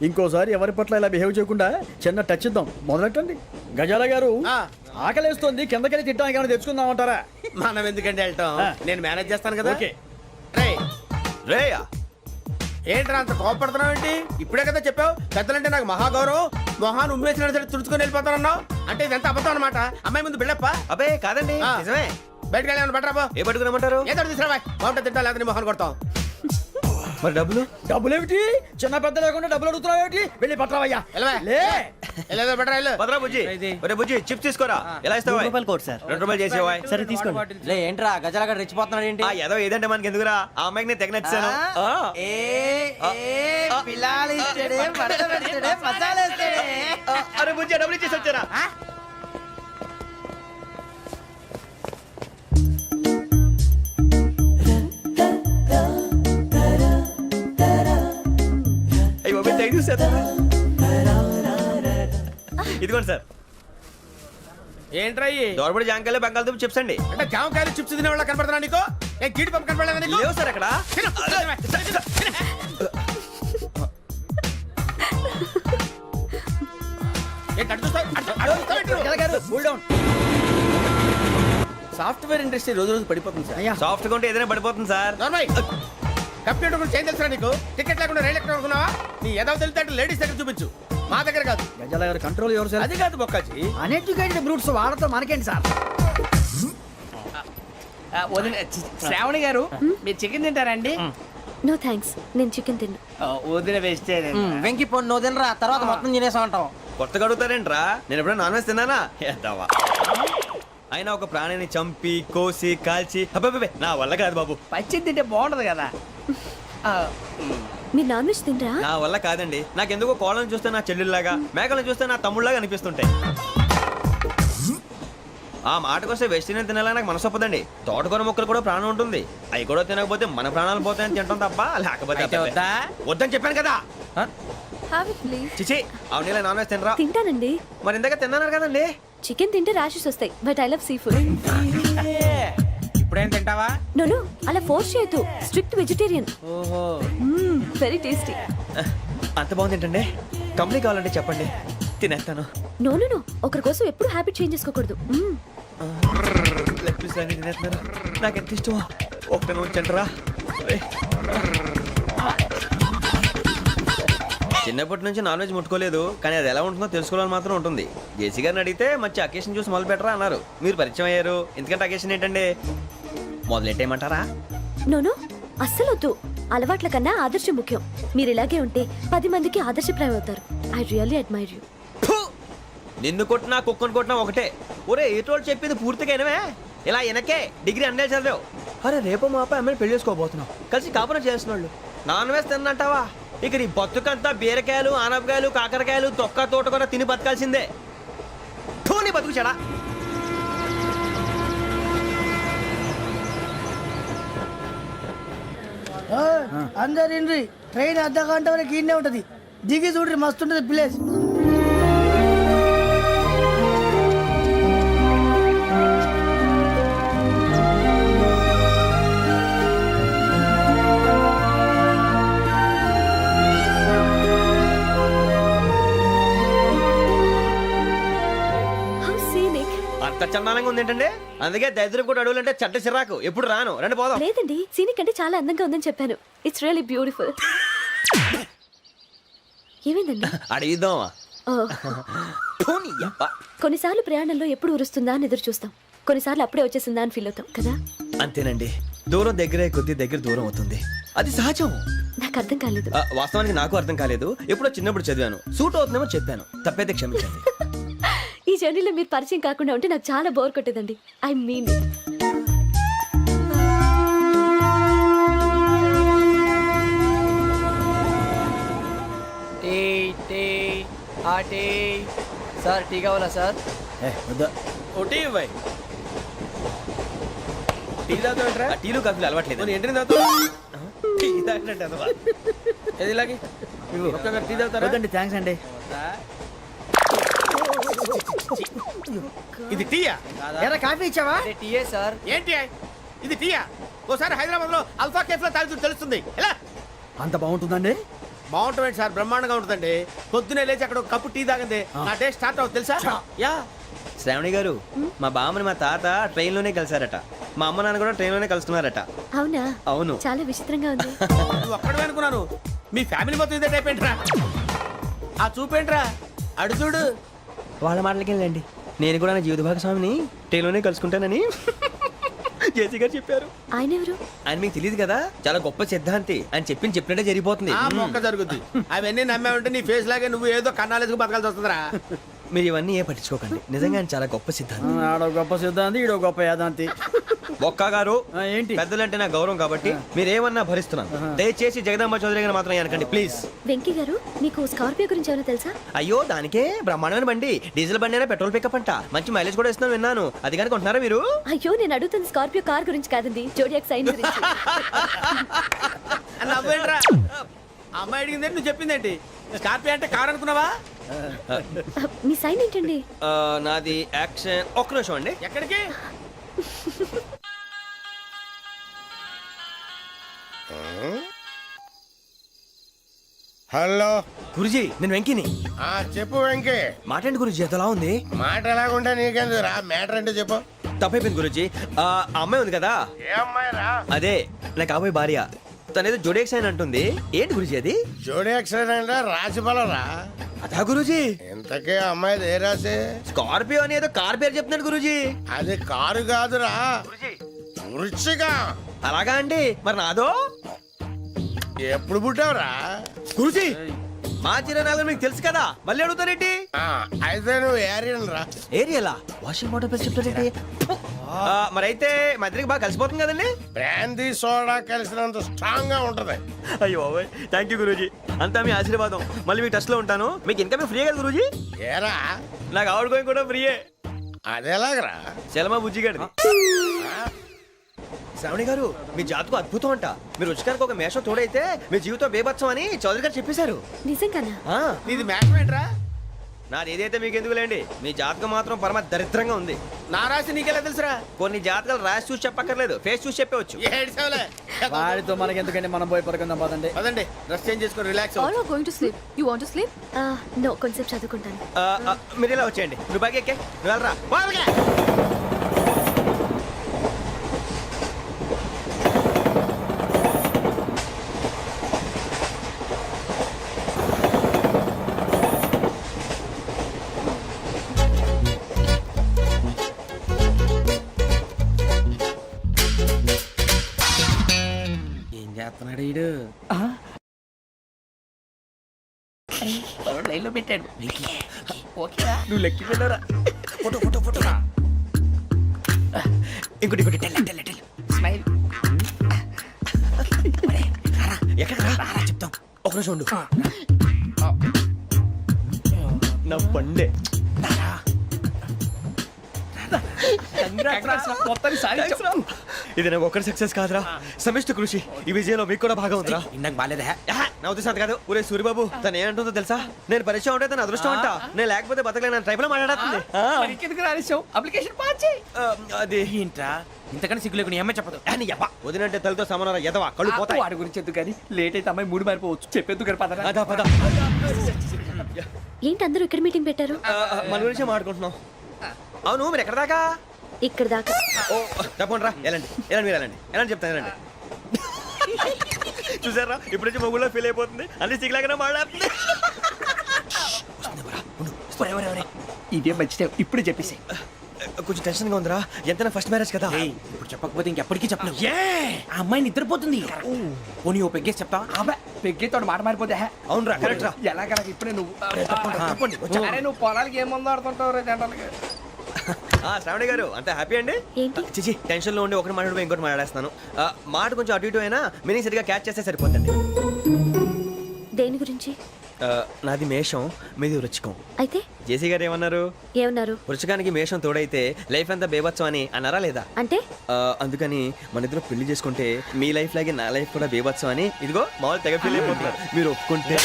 ఇంకోసారి ఎవరి పట్ల ఇలా బిహేవ్ చేయకుండా చిన్న టచ్ ఇద్దాం. మొదలెట్టండి. గజాల గారు ఆకలేస్తోంది, కిందకెళ్ళి తిట్టడానికి ఏమైనా తెచ్చుకుందామంటారా? మనం ఎందుకంటే వెళ్తాం, నేను మేనేజ్ చేస్తాను కదా. ఓకే. రేయా ఏంట్రా అంత కోపడుతున్నావు ఏంటి? ఇప్పుడే కదా చెప్పావు పెద్దలంటే నాకు మహాగౌరవం, మొహాన్ని ఉమ్మేసిన సరే తుడుచుకొని వెళ్ళిపోతానన్నావు. అంటే ఇదంతా అబద్ధం అనమాట. అమ్మాయి ముందు బిల్డప్ప. అబ్బే కాదండి, నిజమే. బయటకు వెళ్ళి బట్రాబో. ఏ పట్టుకురమ్మంటారు? ఏదో తీసుకురా బాగుంటుంది తింటా, లేదా మొహాన్ని కొడతాం. మరి డబ్బులు? డబ్బులు ఏమిటి? చిన్న పెద్ద లేకుండా డబ్బులు అడుగుతున్నావు ఏమిటి? వెళ్ళి పట్టరావయ్యా. వెళ్ళేదో బట్రా వెళ్ళు. పదరా బుజ్జి. ఒరే బుజ్జి చిప్స్ తీసుకోరా. ఎలా ఇస్తావా? రూపాయలు కోట్ సార్. 2 రూపాయలు చేసేవా? సరే తీసుకోండి. లే ఏంట్రా గజాల గారు రెచ్చిపోతున్నాడు ఏంటి? ఏదో ఏదంటే మనకి ఎందుకురా, ఆ అమ్మాయికి నేను తెగ నచ్చాను. అరే బుజ్జి డబ్బులు ఇచ్చేసి వచ్చారా? ఇదిగోండి సార్. ఏంట్రా దోరబడి జాంకాయలు బంగాళదుంప చిప్స్ అండి. అంటే జామకాయలు చిప్స్ తినే వాళ్ళ కనపడుతున్నా నీకు? ఏ గీడి పంప కనపడలేదా నీకు? లేవు సార్ అక్కడ. సాఫ్ట్వేర్ ఇండస్ట్రీ రోజు రోజు పడిపోతుంది సార్. సాఫ్ట్ గా ఉంటే ఏదైనా పడిపోతుంది సార్. కంప్యూటర్ గురించి ఏం తెలుసా నీకు? టికెట్ లేకుండా రైలు ఎక్కడ అనుకున్నావా? నీ ఏదో తెలితే అంటే లేడీస్ దగ్గర చూపించు, మా దగ్గర కాదు. గజాల గారు కంట్రోల్ ఎవరు సార్? అది కాదు బొక్కాజీ. అన్ఎడ్యుకేటెడ్ బ్రూట్స్ వాడతాం మనకేంటి సార్? శ్రావణి గారు మీరు చికెన్ తింటారండి? నో థ్యాంక్స్, నేను చికెన్ తిన్నా. వదిన వేస్తే వెంకి పొన్ను నువ్వు తినరా, తర్వాత మొత్తం తినేసా ఉంటాం. కొత్తగా అడుగుతారేంట్రా? నేను ఎప్పుడైనా నాన్ వెజ్ తిన్నానా? ఎద్దావా. అయినా ఒక ప్రాణిని చంపి కోసి కాల్చి అబ్బబ్బే నా వల్ల కాదు బాబు. పచ్చి తింటే బాగుంటది కదా. మీరు నాన్ వెజ్ తినరా? నా వల్ల కాదండి. నాకెందుకో కోళ్ళని చూస్తే నా చెల్లెళ్ళలాగా, మేకలను చూస్తే నా తమ్ముళ్ళలాగా అనిపిస్తుంటాయి. ఆ మాటకొస్తే వెస్టిరియన్ తినాలని నాకు మనసు ఒప్పదండి. తోటకూర మొక్కలు కూడా ప్రాణం ఉంటుంది. అవి కూడా తినకపోతే మన ప్రాణాలు పోతాయని తింటాం తప్ప లేకపోతే వద్దని చెప్పాను కదా. Have it, please. చిచి అవునీ నాన్ వెజ్ తినరా? తింటానండి. మరి ఇందాక తిన్నాను కదండి. చికెన్ తింటే ర్యాషెస్ వస్తాయి, but I love sea food. ఇప్పుడేం తింటావా? నో అలా ఫోర్స్ చేయొద్దు. Strict vegetarian. ఓహో, వెరీ టేస్టీ. అంత బాగుంది ఏంటండి? కంప్లీట్ కావాలంటే చెప్పండి, తినేస్తాను. నో ఒకరి కోసం ఎప్పుడు హ్యాబిట్ చేంజ్ చేసుకోకూడదు. లెగ్ పీస్ అన్ని తినేస్తున్నాను. నాకు ఎంత ఇష్టం. ఒకటే ఉంచండిరా. చిన్నప్పటి నుంచి నాన్ వెజ్ ముట్టుకోలేదు, కానీ అది ఎలా ఉంటుందో తెలుసుకోవాలని మాత్రం ఉంటుంది. జేసీ గారిని అడిగితే మంచి అకేషన్ చూసి మొదలు పెట్టరా అన్నారు. మీరు పరిచయం అయ్యారు, ఎందుకంటే అకేషన్ ఏంటండి? మొదలెట్టేయమంటారా? నో అస్సలు వద్దు. అలవాట్ల కన్నా ఆదర్శం ముఖ్యం. మీరు ఇలాగే ఉంటే 10 మందికి ఆదర్శప్రాయం అవుతారు. I really admire you. నిన్ను కొట్టినా కుక్కను కొట్టినా ఒకటే. ఒరే ఏటోళ్ళు చెప్పింది పూర్తిగా వినవే. ఇలా వెనకే డిగ్రీ అన్నే చదివావు. అరే రేపు మా అబ్బాయి అమ్మాయిని పెళ్లి చేసుకోబోతున్నావు, కలిసి కాపురం చేసిన వాళ్ళు నాన్ వెజ్ తిన్నంటావా? ఇక నీ బతుకంతా బీరకాయలు ఆనపకాయలు కాకరకాయలు తొక్క తోట కూడా తిని బతకాల్సిందే. నీ బతుకు చెడా. అందరు ఇండ్రి, ట్రైన్ అర్ధ గంట వరకు ఇన్నే ఉంటది. దిగి చూడ్రి, మస్తు ఉంటది ప్లేస్. చందానంగా ఉంది ఏంటంటే అందుకే దరిద్రం కూడా అడవులంటే చెడ్డ చిరాకు ఎప్పుడు రాను రండి పోదాం లేదండి సీనిక్ అంటే చాలా అందంగా ఉందని చెప్పాను. It's really beautiful. ఏమైందండి? అడిగిద్దామా ఓ, కొన్నిసార్లు ప్రయాణంలో ఎప్పుడు ఉరుస్తుందా అని ఎదురు చూస్తాం, కొన్నిసార్లు అప్పుడే వచ్చేసిందా అని ఫీల్ అవుతాం కదా. అంతేనండి, దూరం దగ్గరే కొద్ది దగ్గర దూరం అవుతుంది, అది సహజం. నాకు అర్థం కాలేదు. వాస్తవానికి నాకు అర్థం కాలేదు, ఎప్పుడో చిన్నప్పుడు చదివాను, సూట్ అవుతుందేమో చెప్పాను, తప్పైతే క్షమించండి. ఈ జర్నీలో మీరు పరిచయం కాకుండా ఉంటే నాకు చాలా బోర్ కొట్టేదండి. ఐ మీన్ టీ టీ ఆ టీ సార్ టీ కావాలా సార్? వద్దా. ఒకటి ఇవ్వాయి. టీ తాగుతాంట్రా? టీలు కాఫీలు అలవాట్లేదు. ఎంట్రీ తాగుతా టీ తాగినట్టు అదవా. ఏది ఇలాగే ఒక్కగారు టీ తాగుతారా? వద్దండి, థ్యాంక్స్ అండి. ఇది టీయా? ఎరా కాఫీ ఇచ్చావా? అదే టీయే సార్. ఏంటి ఇది టీయా? ఓసారి హైదరాబాద్ లో అల్ఫా కేఫ్ లో తాగుతూ తెలుస్తుంది. ఎలా అంత బాగుంటుందండి? బాగుంటుంది సార్, బ్రహ్మాండంగా ఉంటుందండి. పొద్దునే లేచి అక్కడ ఒక కప్పు టీ తాగింది నా డే స్టార్ట్ అవుతుంది తెలుసా? యా. శ్రావణి గారు, మా బామ్మని మా తాత ట్రైన్ లోనే కలిసారట, మా అమ్మ నాన్న కూడా ట్రైన్ లోనే కలుస్తున్నారట. అవునా? అవును. చాలా విచిత్రంగా ఉంది. నువ్వు ఒక్కడే అనుకున్నాను, మీ ఫ్యామిలీ మొత్తం ఇదే టైప్ ఏంట్రా? ఆ చూపేంట్రా అడు చూడు. వాళ్ళ మాటలకి వెళ్ళండి, నేను కూడా నా జీవిత భాగస్వామిని ట్రైన్ లోనే కలుసుకుంటానని జేసీ గారు చెప్పారు. ఆయన ఎవరు? ఆయన మీకు తెలియదు కదా, చాలా గొప్ప సిద్ధాంతి అని చెప్పినట్టే జరిగిపోతుంది. ఆ మొక్క జరుగుద్ది. అవన్నీ నమ్మే ఉంటే నీ ఫేస్ లాగే నువ్వు ఏదో కన్నాలేసుకు బతకాల్సి వస్తుందిరా. మీరు ఇవన్నీ ఏ పట్టించుకోకండి, నిజంగా ఆయన చాలా గొప్ప సిద్ధాంతి. ఆడో గొప్ప సిద్ధాంతి, ఈడో గొప్ప యాదాంతి. ఒక్క గారు ఏంటి? పెద్దలంటే నా గౌరవం కాబట్టి మీరేమన్నా భరిస్తున్నాను, దయచేసి జగదాంబ చౌదరి గారు మాత్రం అనకండి ప్లీజ్. వెంకీ గారు, మీకు స్కార్పియో గురించి ఏమైనా తెలుసా? అయ్యో దానికే బ్రహ్మాండమైన బండి, డీజిల్ బండి అయినా పెట్రోల్ పికప్ అంట, మంచి మైలేజ్ కూడా ఇస్తున్నాను విన్నాను, అది కానీ కొంటున్నారా మీరు? అయ్యో నేను అడుగుతుంది స్కార్పియో కార్ గురించి కాదండి, జోడియాక్ సైన్ గురించి. నవ్వేంట్రా? అమ్మాయి అడిగింది నువ్వు చెప్పిందేంటి? స్కార్పియో అంటే కార్ అనుకున్నావా? మీ సైన్ ఏంటండి? నాది యాక్షన్. ఒక్క నిమిషం అండి. ఎక్కడికి? హలో గురుజీ, నేను వెంకిని. చెప్పు వెంకీ. మాట్లాడండి గురుజీ, ఎంతలా ఉంది? మాట ఎలాగుంటా నీకెందుకు రా, మ్యాటర్ అంటే చెప్పు. తప్పైపోయింది గురుజీ. ఆ అమ్మాయి ఉంది కదా, ఏ అమ్మాయి రా? అదే నా కాబోయే భార్య, తనేదో జోడేక్స్ అని అంటుంది. ఏంటి గురుజీ అది? జోడి యాక్సిడెంట్ రాసి రా. అదా గురుజీ? ఇంతకే అమ్మాయి ఏ రాసి? స్కార్పియో అని ఏదో కార్ పేరు చెప్తున్నాడు గురుజీ. అది కారు కాదురా, వృచ్చిక. అలాగా అండి, మరి నాదో? ఎప్పుడు పుట్టావురా? గురుజీ మా చిరనాలు మీకు తెలుసు కదా, మళ్ళీ అడుగుతారేంటి? అయితే నువ్వు ఏరియన్ రా. ఏరియలా? వాషింగ్ వాటర్ పేరు చెప్తారేంటి? మరైతే మా ఇద్దరికి బాగా కలిసిపోతుంది కదండి. బ్రాందీ సోడా కలిసినంత స్ట్రాంగ్ గా ఉంటది. అయ్యో థ్యాంక్ యూ గురూజీ, అంతా మీ ఆశీర్వాదం. మళ్ళీ మీకు టచ్ లో ఉంటాను. మీకు ఇన్కమ్ ఫ్రీ కదా గురూజీ? ఏరా నాకు అవుట్ గోయింగ్ కూడా ఫ్రీయే. అదెలాగరా? చలమా బుజ్జి గారిది. శ్రావణి గారు, మీ జాతకు అద్భుతం అంట. మీరు రుచికారికి ఒక మేషం తోడైతే మీ జీవితం బేబత్సం అని చౌదరి గారు చెప్పేశారు. నిజంగానా? నీది మ్యాటర్ ఏంట్రా? నాది ఏదైతే మీకు ఎందుకులేండి, మీ జాతకం మాత్రం పరమ దరిద్రంగా ఉంది. నా రాసి నీకెలా తెలుసురా? కొన్ని జాతకాలు రాసి చూసి చెప్పక్కర్లేదు, ఫేస్ చూసి చెప్పవచ్చు. ఏడ్చావులే. వాడితో మనకి ఎందుకండి, మనం పోయి పడుకుందాం పదండి. పదండి, డ్రెస్ చేంజ్ చేసుకొని relax All are going to sleep. You want to sleep? No, కొంచెం చదువుకుంటాను. మీరు ఇలా వచ్చేయండి, నువ్వు బాగా ఎక్కే, నువ్వు వెళ్ళరా. వాళ్ళకే. ఏం చేస్తున్నాడు ఈడు? లైన్ లో పెట్టాడు. ఓకేరా? నువ్వు లెక్కి వెళ్ళరా. Photo photo photo. ఇంకోటి ఇంకోటి టెల్. స్మైల్. ఎక్కడ రా చెప్తాం. ఒక నిమిషం ఉండు. నా పండే. మొత్తాన్ని సాధించాం. ఇది నాకు ఒక్కరి సక్సెస్ కాదురా, సమిష్టి కృషి. ఈ విజయంలో మీకు కూడా భాగం ఉందిరా. ఇందాక బాలేదా? నా ఉద్దేశం అంత కాదు. ఊరే సూరిబాబు, తను ఏమంటుందో తెలుసా? నేను పరిచయం ఉంటే తన అదృష్టం అంట, నేను లేకపోతే బతకలేను ట్రైబ్ లో మాట్లాడుతుంది. ఎందుకు రాలేసావు? అప్లికేషన్ పాస్ చేయి. అది ఏంట్రా ఇంతకన్నా సిగ్గు లేకుండా ఏమై చెప్పదు. వదినంటే తలతో సమానం ఎదవా, కళ్ళు పోతాయి. వాడి గురించి ఎందుకు కానీ, లేట్ అయితే అమ్మాయి మూడు మారిపోవచ్చు. చెప్పేందుకు గారు పదరా. అదా పద. ఏంటి అందరూ ఇక్కడ మీటింగ్ పెట్టారు? మన గురించి మాట్లాడుకుంటున్నాం. అవును మీరు ఎక్కడ దాకా ఇక్కడ దాకా. ఓ తప్పకుండా రా వెళ్ళండి వెళ్ళండి మీరు వెళ్ళండి వెళ్ళండి చెప్తాను వెళ్ళండి చూసారా ఇప్పుడు నుంచి మొగుల్లో ఫీల్ అయిపోతుంది అన్ని సిగ్లాగానే మాట్లాడుతుంది ఇదే మంచి టైం ఇప్పుడు చెప్పేసి. కొంచెం టెన్షన్ గా ఉందిరా ఎంతైనా ఫస్ట్ మ్యారేజ్ కదా. ఇప్పుడు చెప్పకపోతే ఇంకెప్పటికీ చెప్పలేవు. ఆ అమ్మాయి నిద్రపోతుంది. పోనీ ఓ పెగ్గేసి చెప్తా. పెగ్గేతో మాట మారిపోతే అవునురా కరెక్ట్ రా. ఎలాగలా ఇప్పుడే నువ్వు అరే నువ్వు పొలాలకి ఏం ముందు ఆడుతుంటావు రే జనరల్గా. శ్రావణి గారు అంత హ్యాపీ అండి? ఏంటి? చిచి టెన్షన్ లో ఉండి ఒకటి మాట్లాడిపోయి ఇంకోటి మాట్లాడేస్తున్నాను. మాట కొంచెం అటు ఇటు అయినా మీనింగ్ సరిగా క్యాచ్ చేస్తే సరిపోతుంది. దేని గురించి? నాది మేషం మీది వృచ్చికం. అయితే జేసీ గారు ఏమన్నారు? ఏమన్నారు? వృచ్చికానికి మేషం తోడైతే లైఫ్ అంతా బేబత్సం అని అన్నారా లేదా? అంటే అందుకని మన ఇద్దరు పెళ్లి చేసుకుంటే మీ లైఫ్ లాగే నా లైఫ్ కూడా బేబత్సం అని ఇదిగో మామూలు తెగ పెళ్లి అయిపోతున్నారు. మీరు ఒప్పుకుంటే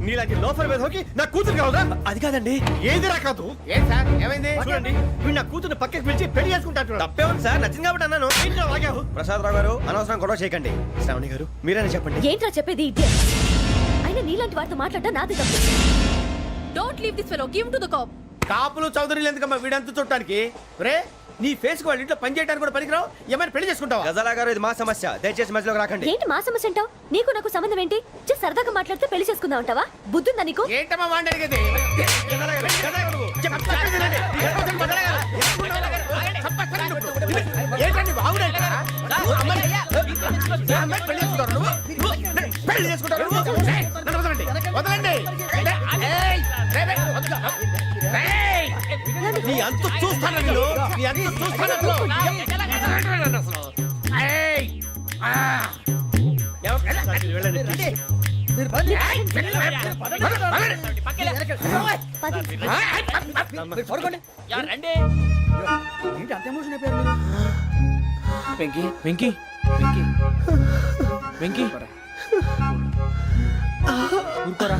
నీలాంటి లోఫర్ మీద హోకి నా కూతురు కావదా? అది కాదండి. ఏది రాకాదు? ఏం సార్ ఏమైంది? చూడండి వీడు నా కూతురు పక్కకి పిలిచి పెళ్లి చేసుకుంటాడు. తప్పే ఉంది సార్, నచ్చింది కాబట్టి అన్నాను. ప్రసాద్ రావు గారు అనవసరం గొడవ చేయకండి. శ్రావణి గారు మీరైనా చెప్పండి. ఏంట్రా చెప్పేది? ఇదే అయినా నీలాంటి వారితో మాట్లాడటం నాది తప్పు. Don't leave this fellow, give to the cop. కాపులు చౌదరులు ఎందుకమ్మా వీడంతా చూడటానికి? రే నీ ఫేస్ కు వాళ్ళ ఇంట్లో పని చేయడానికి కూడా పనికిరావు. ఏమైనా పెళ్లి చేసుకుంటావా? గజాలా గారు ఇది మా సమస్య, దయచేసి మధ్యలోకి రాకండి. ఏంటి మా సమస్య అంటావు? నీకు నాకు సంబంధం ఏంటి? జస్ట్ సరదాగా మాట్లాడితే పెళ్లి చేసుకుందాం అంటావా? బుద్ధుందా నీకు? ఏంటమ్మా వాడిని అడిగేది? ఏంటండి బాగుండండి పెళ్లి చేసుకుంటారు. వదలండి. నీ అంత చూస్తాను నేను. నీ అంత చూస్తాను అసలు. ఏంటి అంత ఎమోషన్ అయిపోయారు మీరు? వెంకీ వెంకీ వెంకీ వెంకీ ఊరుకోరా.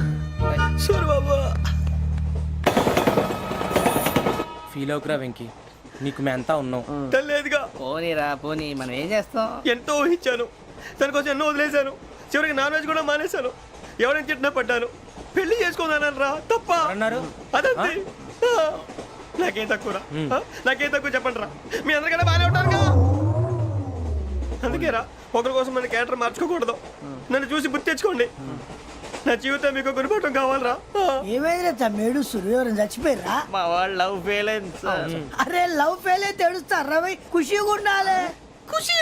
ఫీల్ అవుకురా వెంకీ, నీకు మేమంతా ఉన్నాం. లేదుగా పోనీరా పోనీ, మనం ఏం చేస్తాం? ఎంతో ఊహించాను, తన కోసం ఎన్నో వదిలేశాను, చివరికి నాన్ వెజ్ కూడా మానేశాను. ఎవరైనా తిట్టినా పడ్డాను. పెళ్లి చేసుకున్నాను రా తప్ప అన్నారు. అదంతే. నాకేం తక్కువరా? నాకేం తక్కువ చెప్పండి రా. మీ అందరికన్నా బాగానే ఉంటారుగా. అందుకేరా ఒకరి కోసం మన క్యారెక్టర్ మార్చుకోకూడదు. నన్ను చూసి గుర్తు తెచ్చుకోండి. నా జీవితం మీకు గురిపటం కావాలరా. ఏమైనా తమ్మేడు సురవరం చచ్చిపోయిరా? మా వాళ్ళు లవ్ ఫెయిల్ అయింది సార్. అరే లవ్ ఫెయిల్ అయితే ఏడుస్తారా? ఖుషిగా ఉండాలి. ఖుషి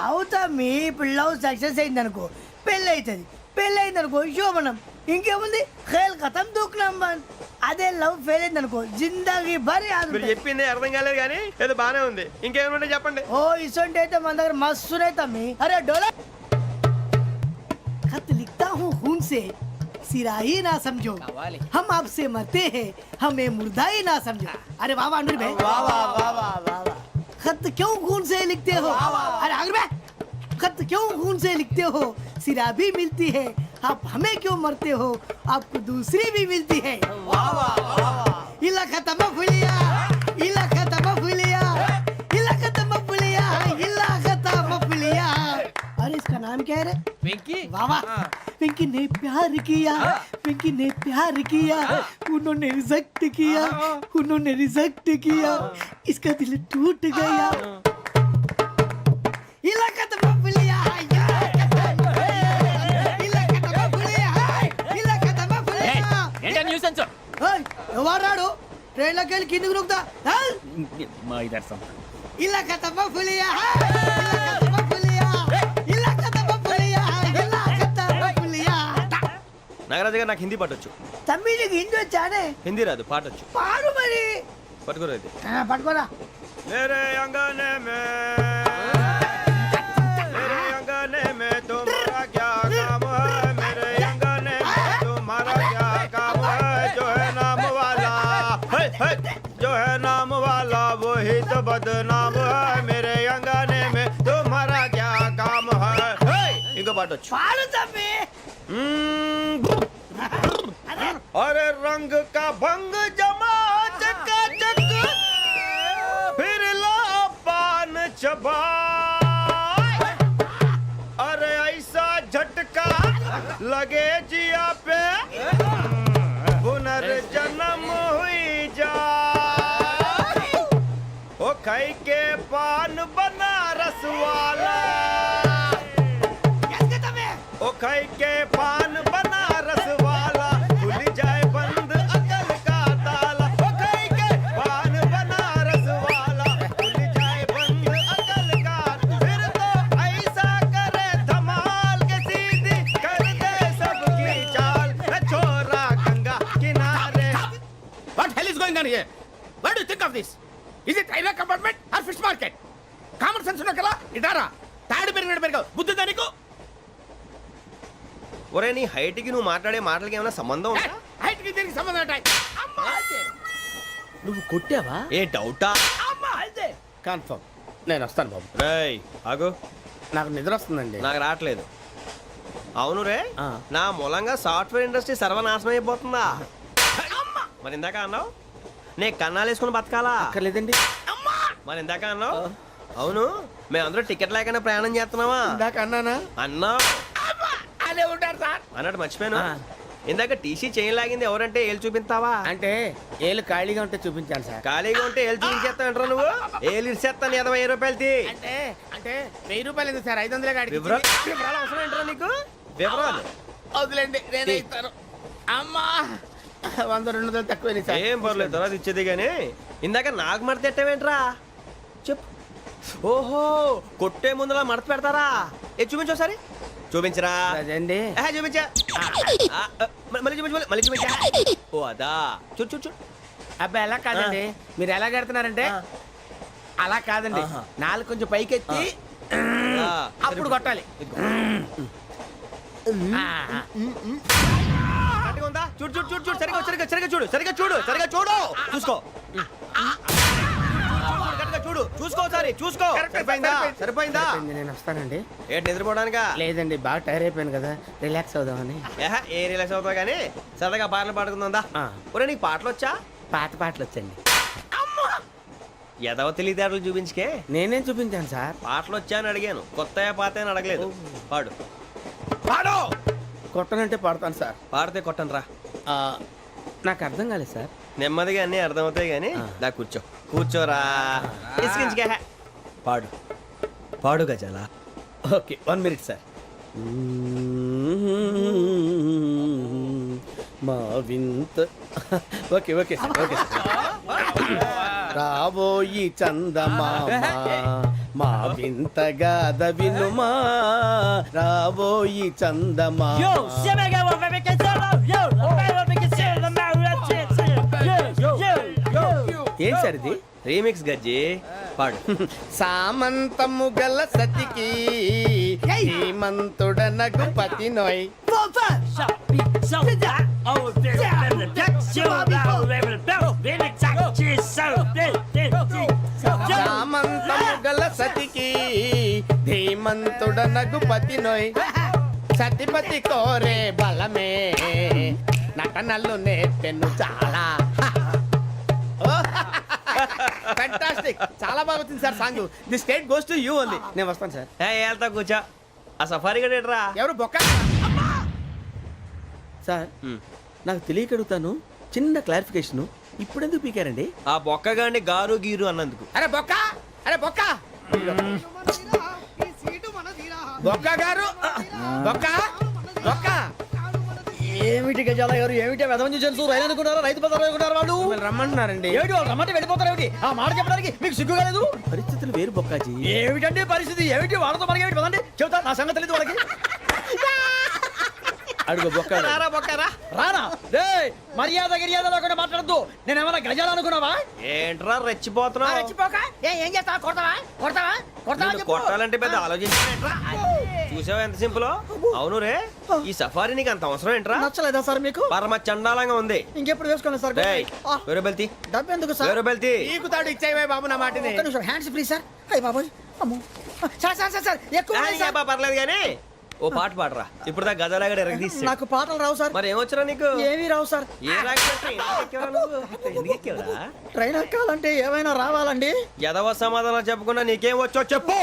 అవుతా. మీ ఇప్పుడు లవ్ సక్సెస్ అయింది అనుకో పెళ్ళి అవుతుంది. పెళ్ళి అయింది అనుకో శోభనం. ఇంకేముంది ఖేల్ కథం దూకునాం బాన్. అదే లవ్ ఫెయిల్ అయింది అనుకో జిందాగీ భారీ. మీరు చెప్పింది అర్థం కాలేదు కానీ ఏదో బానే ఉంది. ఇంకేమైనా చెప్పండి. ఓ ఇసొంటి అయితే మన దగ్గర మస్తునే తమ్మి. అరే డోలా खत लिखता हूँ खून से, सिरा ही ना समझो, हम आपसे मरते हैं, हमें मुर्दा ही ना समझो. अरे वाह वाह अनुर भाई, वाह वाह वाह वाह वाह. खत क्यों खून से लिखते हो? अरे अनुर भाई, खत क्यों खून से लिखते हो? सिरा भी मिलती है, आप हमें क्यों मरते हो? आपको दूसरी भी मिलती है. वाह वाह वाह. इला खत्म फुलिया, इला खत्म फुलिया, इला खत्म फुलिया, इला खत्म फुलिया. अरे इसका नाम क्या है रे? వెంకీ वाह वाह. पिंकी ने प्यार किया, पिंकी ने प्यार किया, उन्होंने रिजेक्ट किया, उन्होंने रिजेक्ट किया, इसका दिल टूट गया. इलाका तो बबलिया है, इलाका तो बबलिया है, इलाका तो बबलिया. ఏంటా న్యూసెన్స్? ओए ఎవరాడు ట్రైన్ లోకి వెళ్ళి కిందికి రుకుతా? మా ఇదర్సం ఇలాకా तो बबलिया है, इलाका तो बबलिया, इलाका तो बबलिया है, इलाका तो बबलिया. నాగరాజు గారు నాకు హిందీ పాటొచ్చు. తమ్మి నీకు హిందీ వచ్చానే? హిందీ రాదు, పాటొచ్చు. పాడు మరి. పట్టుకోలేదు. పట్టుకోరా. मेरे अंगने में तुम्हारा क्या काम है? मेरे अंगने में तुम्हारा क्या काम है? जो है नाम वाला जो है नाम वाला वही तो बदनाम है. मेरे अंगने में तुम्हारा क्या काम है? इनको पाटो పాడు తమ్మి. अरे रंग का भंग जमा चकाचक फिर ला पान चबा. अरे ऐसा झटका लगे जिया पे पुनर्जन्म हुई जा. खाई के पान बनारस वाला ओ खाई के पान बनारस वाला खुल जाए बंद अकल का ताला ओ खाई के पान बनारस वाला खुल जाए बंद अकल का फिर तो ऐसा करे धमाल के सीधी कर दे सबकी चाल छोरा गंगा किनारे. What hell is going on here? What do you think of this? Is it railway compartment or fish market? Common sense ఉన్న కదా ఇటారా తాడు పెరిగినట్టు పెరగవు బుద్ధి దానికి ఒరే నీ హైట్ కి నువ్వు మాట్లాడే మాటలకి ఏమైనా సంబంధం ఉందా? హైట్ కి దీనికి సంబంధం ఉంటాయి అమ్మా నువ్వు కొట్టావా? ఏ డౌటా? అమ్మా అయితే కన్ఫర్మ్ నేను వస్తాను బాబు. రేయ్ ఆగు, నాకు నిద్ర వస్తుందండి. నాకు రావట్లేదు. అవును రే, ఆ. నా మూలంగా సాఫ్ట్వేర్ ఇండస్ట్రీ సర్వనాశనం అయిపోతుందా? మరి ఇందాక అన్నావు నే కన్నాలు వేసుకుని బతకాలా? అక్కర్లేదండి. మరి ఇందాక అన్నావు అవును మేమందరూ టికెట్ లేకుండా ప్రయాణం చేస్తున్నావా? ఇందాక అన్నానా? అన్నావు అదే ఉంటారు సార్. అన్నట్టు మర్చిపోయాను. ఆ. ఇందాక టీసీ చేయి లాగింది ఎవరంటే ఏళ్ళు చూపిస్తావా? అంటే ఏళ్ళు ఖాళీగా ఉంటే చూపించాను సార్. ఖాళీగా ఉంటే ఏళ్ళు చూపించేస్తానంటారా నువ్వు? ఏళ్ళు ఇచ్చేస్తాను 20 రూపాయలది. అంటే అంటే 1000 రూపాయలు ఎందుకు సార్? 500 కాడికి వివరాలు అవసరం ఏంట్రా నీకు? వివరాలు వదిలేండి నేనే ఇస్తాను. అమ్మా 100-200 తక్కువ సార్. ఏం పర్లేదు తర్వాత ఇచ్చేది కానీ ఇందాక నాకు మడత పెట్టావేంట్రా? చెప్పు. ఓహో కొట్టే ముందులా మడత పెడతారా? ఏ చూపించు ఒకసారి. చూపించరా? అదండి చూపించా. మళ్ళీ చూపించు, మళ్ళీ చూపించా. ఓ అదా చూడు చూడు చూడు. అబ్బాయి ఎలా కాదండి, మీరు ఎలా కడుతున్నారంటే అలా కాదండి. నాలుగు కొంచెం పైకెత్తి అప్పుడు కొట్టాలి. కరెక్ట్గా ఉందా? చూడు చూడు చూడు చూడు సరిగా సరిగా సరిగా చూడు సరిగా చూడు సరిగా చూడు చూసుకో. కరెక్ట్గా చూడు చూసుకో ఒకసారి చూసుకో. సరిపోయిందా? సరిపోయిందా? నేను వస్తానండి. ఏంటి నిద్రపోవడానికా? లేదండి బాగా టైర్ అయిపోయాను కదా, రిలాక్స్ అవుదామని. ఏ రిలాక్స్ అవుతావు కానీ సరదాగా పాటలు పాడుకుందా? ఒరే నీకు పాటలు వచ్చా? పాత పాటలు వచ్చండి. ఎదవ తెలివితేటలు చూపించుకే. నేనేం చూపించాను సార్? పాటలు వచ్చా అని అడిగాను, కొత్త పాత అని అడగలేదు. పాడు పాడు. కొట్టనంటే పడతాను సార్. పాడితే కొట్టను రా. నాకు అర్థం కాలేదు సార్. నెమ్మదిగా అన్నీ అర్థమవుతాయి కానీ దా కూర్చో. కూర్చోరా. ఇసుకించుకే. పాడు పాడు గజాల. Okay 1 minute sir. మా వింత okay okay sir okay sir. రాబోయి చందమామ మా వింతగా వినుమా, రాబోయి చందమామ. ఏం సార్ ఇది? రీమిక్స్ గజ్జి. పాడు. సామంతము గల సతికి హేమంతుడనగు పతి నోయ్. సామంతము గల సతికి ధీమంతుడనగు పతి నోయ్. సతిపతి కోరే బలమే నటనలు నేర్పెను చాలా. ఫ్యాంటాస్టిక్, చాలా బాగా వచ్చింది sir song. The state goes to you only. నేను వస్తాను సార్. వెళ్తా కూర్చో. ఆ సఫారీ గడేట్రా. ఎవరు బొక్క సార్? నాకు తెలియక అడుగుతాను, చిన్న క్లారిఫికేషన్. ఇప్పుడు ఎందుకు పీకారండి? ఆ బొక్కగాండి గారు గీరు అన్నందుకు. అరే బొక్క, అరే బొక్క, బొక్క గారు, బొక్క బొక్క. ఏమిటి గజాల గారు, ఏమిటి వెదవని చూసాను రైలు అనుకున్నారా? రైతు బజార్ అనుకున్నారు వాళ్ళు. మిమ్మల్ని రమ్మంటున్నారండి. ఏమిటి వాళ్ళు రమ్మంటే వెళ్ళిపోతారు? ఏమిటి ఆ మాట చెప్పడానికి మీకు సిగ్గు కాలేదు? పరిస్థితులు వేరు బొక్కాజీ. ఏమిటండి పరిస్థితి? ఏమిటి వాళ్ళతో మనకి ఏమిటి పదండి చెబుతా, నా సంగతి తెలియదు వాళ్ళకి. అడుగు బొక్క. రారా బొక్కరా. రానా రే, మర్యాద గిర్యాద లేకుండా మాట్లాడద్దు. నేను ఏమైనా గజాలు అనుకున్నావా? ఏంట్రా రెచ్చిపోతున్నావు? ఏం చేస్తా? కొడతావా కొడతావా కొడతావా నిన్ను కొట్టాలంటే పెద్ద ఆలోచించా. చూసావా ఎంత సింపుల్? అవును రే, ఈ సఫారీ నీకు అంత అవసరం ఏంట్రా? నచ్చలేదా సార్ మీకు? పరమ చండాలంగా ఉంది. ఇంకెప్పుడు వేసుకోండి సార్. వేరే బెల్తి డబ్బు ఎందుకు సార్? వేరే బెల్తి. నీకు తాడు ఇచ్చేవే బాబు నా మాటని. Hands free sir. అయ్యి బాబోయ్, అమ్మో సార్ సార్ సార్ సార్ ఎక్కువ ఉన్నాయి సార్. పర్లేదు కానీ ఓ పాట పాడరా. ఇప్పుడు దా గదలాగడ ఎరగదీసి. నాకు పాటలు రావు సార్. మరి ఏమొచ్చరా నీకు? ఏమీ రావు సార్. ఏ ఎందుకు ఎక్కేవరా? ట్రైన్ ఎక్కాలంటే ఏమైనా రావాలండి. ఎదవ సమాధానం చెప్పకుండా నీకేం వచ్చో చెప్పు.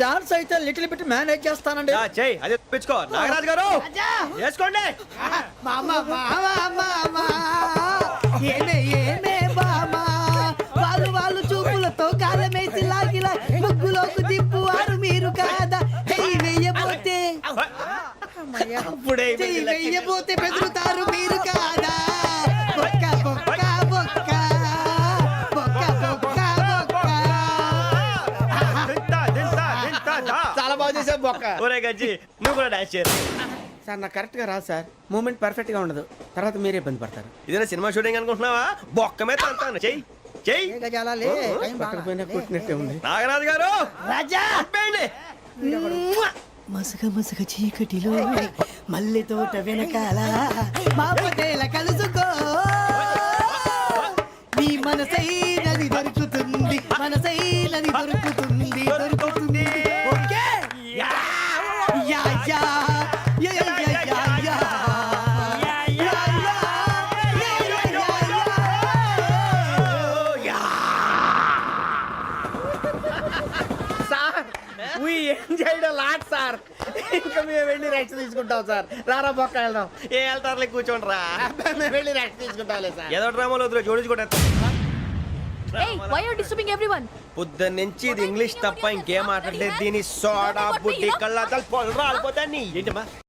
డాన్స్ అయితే లిటిల్ బిట్ మేనేజ్ చేస్తానండి. చెయ్యి అదే తెప్పించుకో. నాగరాజు గారు వేసుకోండి. ఏమే ఏమే బామా వాళ్ళు వాళ్ళు చూపు అప్పుడే చెయ్యి వెయ్యబోతే బెదురుతారు మీరు కాదా బొక్క బొక్క బొక్క బొక్క బొక్క బొక్క చాలా బాగా చేసావు బొక్క. ఒరే గజ్జి నువ్వు కూడా డాన్స్ చేయరు. సార్ నాకు కరెక్ట్ గా రాదు సార్ మూమెంట్ పర్ఫెక్ట్ గా ఉండదు తర్వాత మీరే ఇబ్బంది పడతారు. ఇదేనా సినిమా షూటింగ్ అనుకుంటున్నావా? బొక్క మీద అంటాను. చెయ్యి చెయ్యి. పక్కన పోయినా కొట్టినట్టే ఉంది. నాగరాజు గారు రాజా ఆపేయండి. మసక మసక చీకటిలో మల్లె తోట వెనకాల మా పటేల కలుసుకో నీ మనసైనది దొరుకుతుంది మనసైనది దొరుకుతుంది దొరుకుతుంది okay yeah yeah yeah yeah yeah yeah yeah sir we enjoyed a lot, sir. ఇంకా మేము వెళ్ళి రెస్ట్ తీసుకుంటాం సార్. రారా బొక్క వెళ్దాం. ఏ వెళ్తారులే కూర్చోండి రా. మేము వెళ్ళి రెస్ట్ తీసుకుంటాంలే సార్. ఏదో డ్రామాలో వద్దు జోడించుకుంటా. Hey, why are you disturbing everyone? పొద్దున్న నుంచి ఇది ఇంగ్లీష్ తప్ప ఇంకేం మాట్లాడలేదు. దీని సోడా బుద్ధి కళ్ళ తల పొలరా అయిపోతాన్ని ఏంటమ్మా